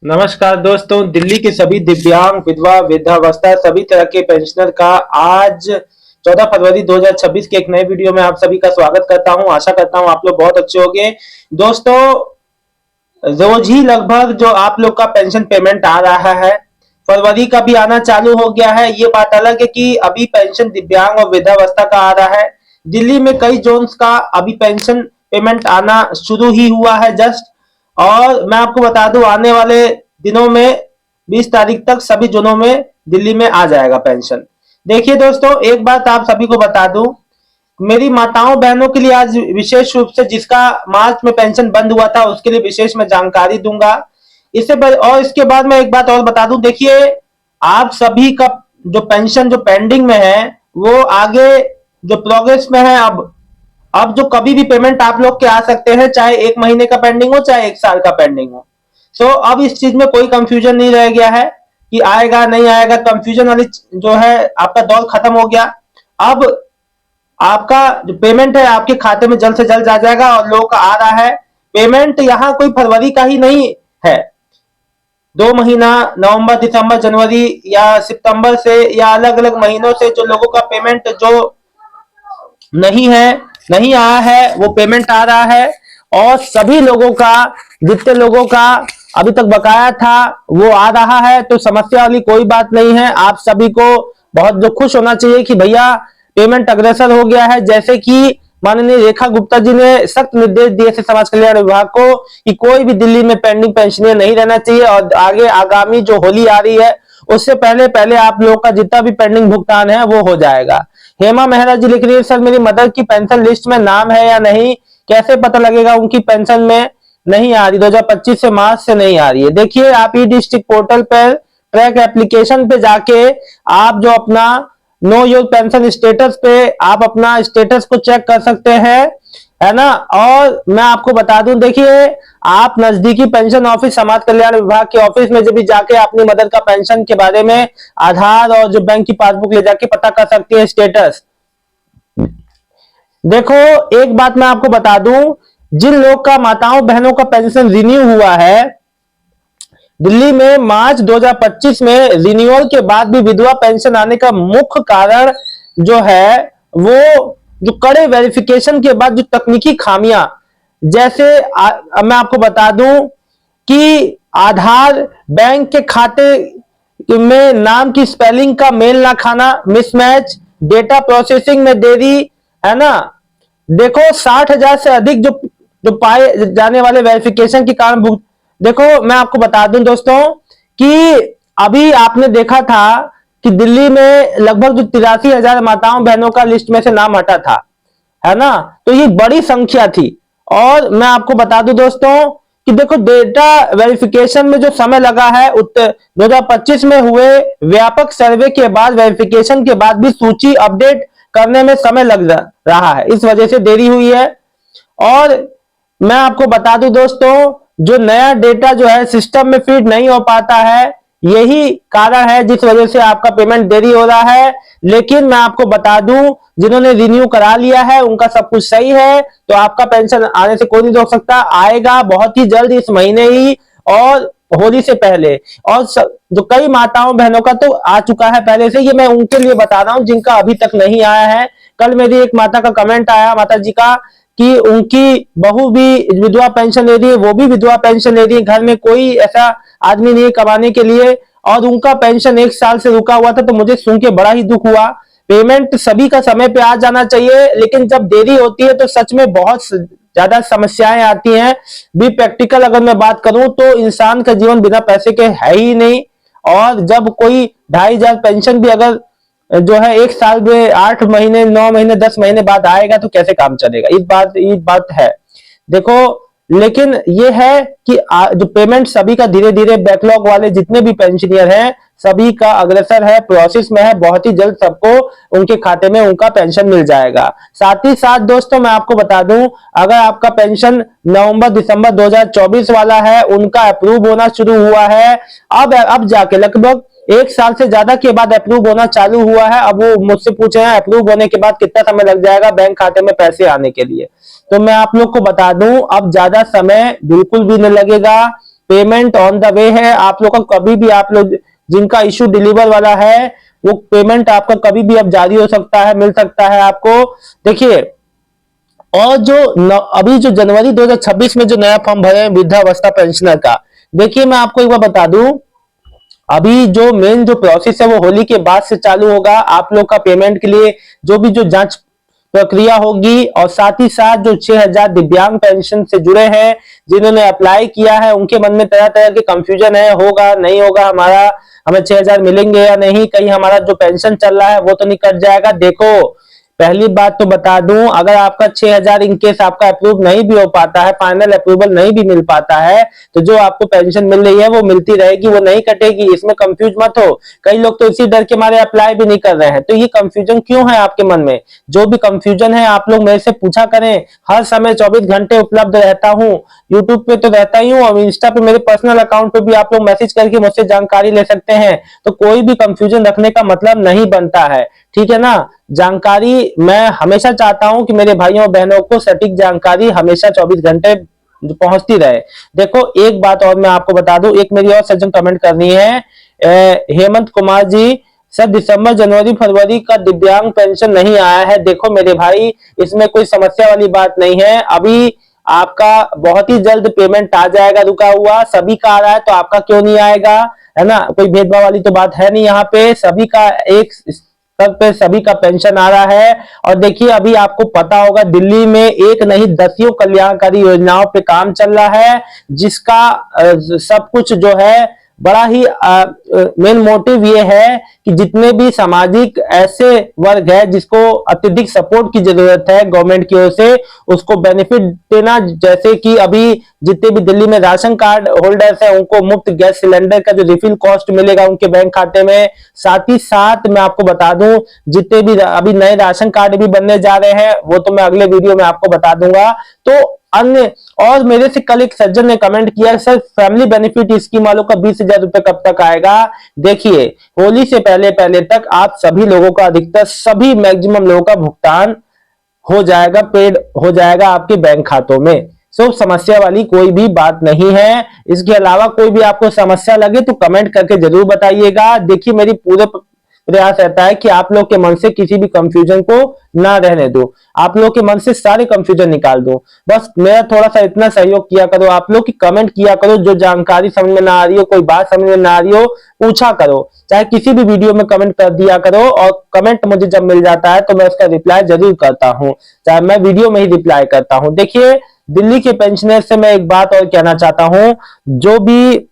नमस्कार दोस्तों, दिल्ली के सभी दिव्यांग, विधवा, वृद्धावस्था सभी तरह के पेंशनर का आज 14 फरवरी 2026 के एक नए वीडियो में आप सभी का स्वागत करता हूं। आशा करता हूं आप लोग बहुत अच्छे होंगे। दोस्तों, रोज ही लगभग जो आप लोग का पेंशन पेमेंट आ रहा है, फरवरी का भी आना चालू हो गया है। ये बात अलग है कि अभी पेंशन दिव्यांग और वृद्धावस्था का आ रहा है। दिल्ली में कई जोन्स का अभी पेंशन पेमेंट आना शुरू ही हुआ है जस्ट। और मैं आपको बता दूं, आने वाले दिनों में 20 तारीख तक सभी जोनों में दिल्ली में आ जाएगा पेंशन। देखिए दोस्तों, एक बात आप सभी को बता दूं, मेरी माताओं बहनों के लिए आज विशेष रूप से जिसका मार्च में पेंशन बंद हुआ था उसके लिए विशेष मैं जानकारी दूंगा। और इसके बाद मैं एक बात और बता दूं, देखिए आप सभी का जो पेंशन जो पेंडिंग में है वो आगे जो प्रोग्रेस में है। अब जो कभी भी पेमेंट आप लोग के आ सकते हैं, चाहे 1 महीने का पेंडिंग हो चाहे 1 साल का पेंडिंग हो। सो अब इस चीज में कोई कंफ्यूजन नहीं रह गया है कि आएगा नहीं आएगा। कंफ्यूजन वाली जो है आपका दौर खत्म हो गया। अब आपका जो पेमेंट है आपके खाते में जल्द से जल्द आ जाएगा और लोगों का आ रहा है पेमेंट। यहाँ कोई फरवरी का ही नहीं है, 2 महीना नवंबर दिसंबर जनवरी या सितंबर से या अलग अलग महीनों से जो लोगों का पेमेंट जो नहीं है, नहीं आया है, वो पेमेंट आ रहा है। और सभी लोगों का, जितने लोगों का अभी तक बकाया था वो आ रहा है। तो समस्या वाली कोई बात नहीं है। आप सभी को बहुत जो खुश होना चाहिए कि भैया पेमेंट अग्रसर हो गया है। जैसे कि माननीय रेखा गुप्ता जी ने सख्त निर्देश दिए थे समाज कल्याण विभाग को कि कोई भी दिल्ली में पेंडिंग पेंशनर नहीं रहना चाहिए। और आगे आगामी जो होली आ रही है उससे पहले पहले आप लोगों का जितना भी पेंडिंग भुगतान है वो हो जाएगा। हेमा मेहरा जी लिख रही है, सर मेरी मदर की पेंशन लिस्ट में नाम है या नहीं, कैसे पता लगेगा उनकी पेंशन में नहीं आ रही? 2025 से मार्च से नहीं आ रही है। देखिए आप ई डिस्ट्रिक्ट पोर्टल पर ट्रैक एप्लीकेशन पे जाके आप जो अपना नो योर पेंशन स्टेटस पे आप अपना स्टेटस को चेक कर सकते हैं, है ना। और मैं आपको बता दूं, देखिए आप नजदीकी पेंशन ऑफिस समाज कल्याण विभाग के ऑफिस में जब भी जाके अपनी मदर का पेंशन के बारे में आधार और जो बैंक की पासबुक ले जाके पता कर सकती है स्टेटस। देखो एक बात मैं आपको बता दूं, जिन लोग का माताओं बहनों का पेंशन रिन्यू हुआ है दिल्ली में मार्च 2025 में, रिन्यूअल के बाद भी विधवा पेंशन आने का मुख्य कारण जो है वो जो कड़े वेरिफिकेशन के बाद जो तकनीकी खामियां, जैसे मैं आपको बता दूं कि आधार बैंक के खाते में नाम की स्पेलिंग का मेल ना खाना, मिसमैच, डेटा प्रोसेसिंग में देरी, है ना। देखो 60,000 से अधिक जो जो पाए जाने वाले वेरिफिकेशन के कारण देखो मैं आपको बता दूं दोस्तों कि अभी आपने देखा था कि दिल्ली में लगभग जो 83,000 माताओं बहनों का लिस्ट में से नाम हटा था, है ना। तो ये बड़ी संख्या थी। और मैं आपको बता दूं दोस्तों कि देखो डेटा वेरिफिकेशन में जो समय लगा है 2025 में हुए व्यापक सर्वे के बाद वेरिफिकेशन के बाद भी सूची अपडेट करने में समय लग रहा है, इस वजह से देरी हुई है। और मैं आपको बता दूं दोस्तों, जो नया डेटा जो है सिस्टम में फीड नहीं हो पाता है, यही कारण है जिस वजह से आपका पेमेंट देरी हो रहा है। लेकिन मैं आपको बता दूं, जिन्होंने रिन्यू करा लिया है उनका सब कुछ सही है, तो आपका पेंशन आने से कोई नहीं रोक सकता। आएगा बहुत ही जल्द, इस महीने ही और होली से पहले। और जो कई माताओं बहनों का तो आ चुका है पहले से, ये मैं उनके लिए बता रहा हूं जिनका अभी तक नहीं आया है। कल मेरी एक माता का कमेंट आया, माता जी का, कि उनकी बहू भी विधवा पेंशन ले रही है, वो भी विधवा पेंशन ले रही है, घर में कोई ऐसा आदमी नहीं कमाने के लिए, और उनका पेंशन 1 साल से रुका हुआ था। तो मुझे सुन के बड़ा ही दुख हुआ। पेमेंट सभी का समय पे आ जाना चाहिए, लेकिन जब देरी होती है तो सच में बहुत ज्यादा समस्याएं आती हैं। भी प्रैक्टिकल अगर मैं बात करूं तो इंसान का जीवन बिना पैसे के है ही नहीं। और जब कोई 2,500 पेंशन भी अगर जो है 1 साल में 8 महीने 9 महीने 10 महीने बाद आएगा तो कैसे काम चलेगा? इस बात है देखो। लेकिन ये है कि जो पेमेंट सभी का धीरे धीरे बैकलॉग वाले जितने भी पेंशनियर हैं सभी का अग्रसर है, प्रोसेस में है। बहुत ही जल्द सबको उनके खाते में उनका पेंशन मिल जाएगा। साथ ही साथ दोस्तों मैं आपको बता दूं, अगर आपका पेंशन नवंबर दिसंबर 2024 वाला है, उनका अप्रूव होना शुरू हुआ है। अब जाके लगभग 1 साल से ज्यादा के बाद अप्रूव होना चालू हुआ है। अब वो मुझसे पूछ रहे हैं अप्रूव होने के बाद कितना समय लग जाएगा बैंक खाते में पैसे आने के लिए। तो मैं आप लोग को बता दूं, अब ज्यादा समय बिल्कुल भी नहीं लगेगा। पेमेंट ऑन द वे है। आप लोग का कभी भी, आप लोग जिनका इशू डिलीवर वाला है, वो पेमेंट आपका कभी भी अब जारी हो सकता है, मिल सकता है आपको। देखिए, और जो अभी जो जनवरी 2026 में जो नया फॉर्म भरे हैं वृद्धावस्था पेंशनर का, देखिए मैं आपको एक बार बता दूं, अभी जो मेन जो प्रोसेस है वो होली के बाद से चालू होगा। आप लोग का पेमेंट के लिए जो भी जो जांच प्रक्रिया होगी, और साथ ही साथ जो 6000 दिव्यांग पेंशन से जुड़े हैं जिन्होंने अप्लाई किया है, उनके मन में तरह तरह के कंफ्यूजन है, होगा नहीं होगा, हमारा हमें 6000 मिलेंगे या नहीं, कहीं हमारा जो पेंशन चल रहा है वो तो नहीं कट जाएगा। देखो, पहली बात तो बता दूं, अगर आपका 6000 इनकेस आपका अप्रूव नहीं भी हो पाता है, फाइनल अप्रूवल नहीं भी मिल पाता है, तो जो आपको पेंशन मिल रही है वो मिलती रहेगी, वो नहीं कटेगी, इसमें कंफ्यूज मत हो। कई लोग तो इसी डर के मारे अप्लाई भी नहीं कर रहे हैं। तो ये कंफ्यूजन क्यों है आपके मन में? जो भी कंफ्यूजन है आप लोग मेरे से पूछा करें, हर समय 24 घंटे उपलब्ध रहता हूँ। यूट्यूब पे तो रहता ही हूँ, और इंस्टा पे मेरे पर्सनल अकाउंट पे भी आप लोग मैसेज करके मुझसे जानकारी ले सकते हैं। तो कोई भी कंफ्यूजन रखने का मतलब नहीं बनता है, ठीक है ना। जानकारी मैं हमेशा चाहता हूं कि मेरे भाइयों और बहनों को सटीक जानकारी हमेशा 24 घंटे पहुंचती रहे। देखो, एक बात और मैं आपको बता दूं, एक मेरी और सज्जन कमेंट करनी है, हेमंत कुमार जी, सर दिसंबर जनवरी फरवरी का दिव्यांग पेंशन नहीं आया है। देखो मेरे भाई, इसमें कोई समस्या वाली बात नहीं है, अभी आपका बहुत ही जल्द पेमेंट आ जाएगा, रुका हुआ सभी का आ रहा है, तो आपका क्यों नहीं आएगा, है ना। कोई भेदभाव वाली तो बात है नहीं, यहाँ पे सभी का एक स्तर पे सभी का पेंशन आ रहा है। और देखिए, अभी आपको पता होगा दिल्ली में एक नहीं दसियों कल्याणकारी योजनाओं पे काम चल रहा है, जिसका सब कुछ जो है बड़ा ही मेन मोटिव ये है कि जितने भी सामाजिक ऐसे वर्ग है जिसको अत्यधिक सपोर्ट की जरूरत है गवर्नमेंट की ओर से, उसको बेनिफिट देना। जैसे कि अभी जितने भी दिल्ली में राशन कार्ड होल्डर्स हैं उनको मुफ्त गैस सिलेंडर का जो रिफिल कॉस्ट मिलेगा उनके बैंक खाते में। साथ ही साथ मैं आपको बता दूं, जितने भी अभी नए राशन कार्ड भी बनने जा रहे हैं वो तो मैं अगले वीडियो में आपको बता दूंगा। तो अन्य, और मेरे से कल एक सज्जन ने कमेंट किया, सर फैमिली बेनिफिट स्कीम वालों का 20,000 रुपए कब तक आएगा? देखिए, होली से पहले पहले तक आप सभी लोगों का, अधिकतर सभी मैक्सिमम लोगों का भुगतान हो जाएगा, पेड हो जाएगा आपके बैंक खातों में। सो समस्या वाली कोई भी बात नहीं है। इसके अलावा कोई भी आपको समस्या लगे तो कमेंट करके जरूर बताइएगा। देखिए, मेरी पूरे प्रयास रहता है कि आप लोग के मन से किसी भी कंफ्यूजन को ना रहने दो, आप लोग के मन से सारे कंफ्यूजन निकाल दो। बस मेरा थोड़ा सा इतना सहयोग किया करो आप लोग, कि कमेंट किया करो, जो जानकारी समझ में ना आ रही हो, कोई बात समझ में ना आ रही हो, पूछा करो, चाहे किसी भी वीडियो में कमेंट कर दिया करो। और कमेंट मुझे जब मिल जाता है तो मैं उसका रिप्लाई जरूर करता हूँ, चाहे मैं वीडियो में ही रिप्लाई करता हूँ। देखिए, दिल्ली के पेंशनर से मैं एक बात और कहना चाहता हूँ, जो भी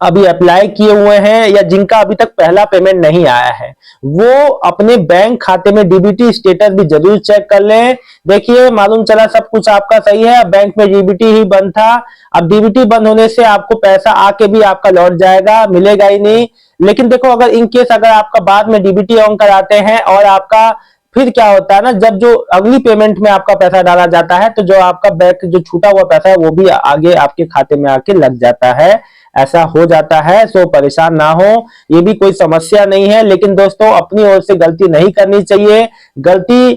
अभी अप्लाई किए हुए हैं या जिनका अभी तक पहला पेमेंट नहीं आया है, वो अपने बैंक खाते में डीबीटी स्टेटस भी जरूर चेक कर लें। देखिए, मालूम चला सब कुछ आपका सही है, बैंक में डीबीटी ही बंद था, अब डीबीटी बंद होने से आपको पैसा आके भी आपका लौट जाएगा, मिलेगा ही नहीं। लेकिन देखो, अगर इन केस अगर आपका बाद में डीबीटी ऑन कराते हैं और आपका फिर क्या होता है ना, जब जो अगली पेमेंट में आपका पैसा डाला जाता है तो जो आपका बैंक जो छूटा हुआ पैसा है वो भी आगे आपके खाते में आके लग जाता है, ऐसा हो जाता है। सो परेशान ना हो, ये भी कोई समस्या नहीं है। लेकिन दोस्तों, अपनी ओर से गलती नहीं करनी चाहिए। गलती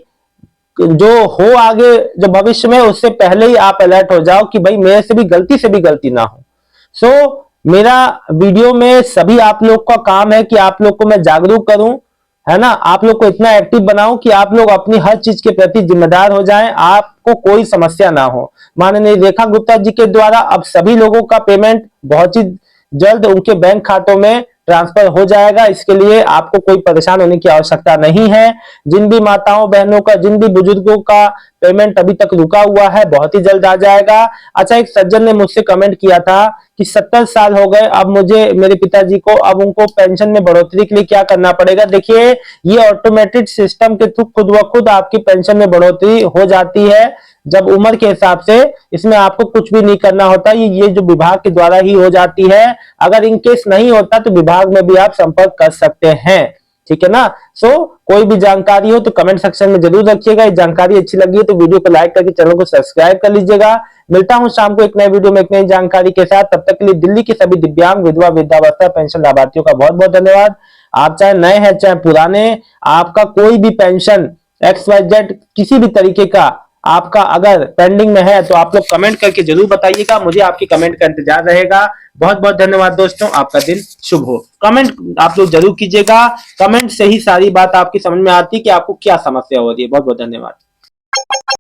जो हो आगे जो भविष्य में, उससे पहले ही आप अलर्ट हो जाओ कि भाई मेरे से भी गलती ना हो। सो मेरा वीडियो में सभी आप लोग का काम है कि आप लोग को मैं जागरूक करूं, है ना, आप लोग को इतना एक्टिव बनाऊं कि आप लोग अपनी हर चीज के प्रति जिम्मेदार हो जाएं, आपको कोई समस्या ना हो। माननीय रेखा गुप्ता जी के द्वारा अब सभी लोगों का पेमेंट बहुत ही जल्द उनके बैंक खातों में ट्रांसफर हो जाएगा, इसके लिए आपको कोई परेशान होने की आवश्यकता नहीं है। जिन भी माताओं बहनों का, जिन भी बुजुर्गों का पेमेंट अभी तक रुका हुआ है, बहुत ही जल्द आ जाएगा। अच्छा, एक सज्जन ने मुझसे कमेंट किया था कि 70 साल हो गए, अब मुझे, मेरे पिताजी को, अब उनको पेंशन में बढ़ोतरी के लिए क्या करना पड़ेगा? देखिए, ये ऑटोमेटिक सिस्टम के थ्रू खुद ब खुद आपकी पेंशन में बढ़ोतरी हो जाती है, जब उम्र के हिसाब से। इसमें आपको कुछ भी नहीं करना होता, ये जो विभाग के द्वारा ही हो जाती है। अगर इन केस नहीं होता तो विभाग में भी आप संपर्क कर सकते हैं, ठीक है ना। सो कोई भी जानकारी हो तो कमेंट सेक्शन में जरूर रखिएगा। ये जानकारी अच्छी लगी है तो वीडियो को लाइक करके चैनल को सब्सक्राइब कर लीजिएगा। मिलता हूं शाम को एक नए वीडियो में एक नई जानकारी के साथ। तब तक के लिए दिल्ली के सभी दिव्यांग, विधवा, वृद्धावस्था पेंशन लाभार्थियों का बहुत बहुत धन्यवाद। आप चाहे नए हैं चाहे पुराने, आपका कोई भी पेंशन XYZ किसी भी तरीके का आपका अगर पेंडिंग में है तो आप लोग कमेंट करके जरूर बताइएगा, मुझे आपकी कमेंट का इंतजार रहेगा। बहुत बहुत धन्यवाद दोस्तों, आपका दिन शुभ हो। कमेंट आप लोग जरूर कीजिएगा, कमेंट से ही सारी बात आपकी समझ में आती है कि आपको क्या समस्या हो रही है। बहुत बहुत धन्यवाद।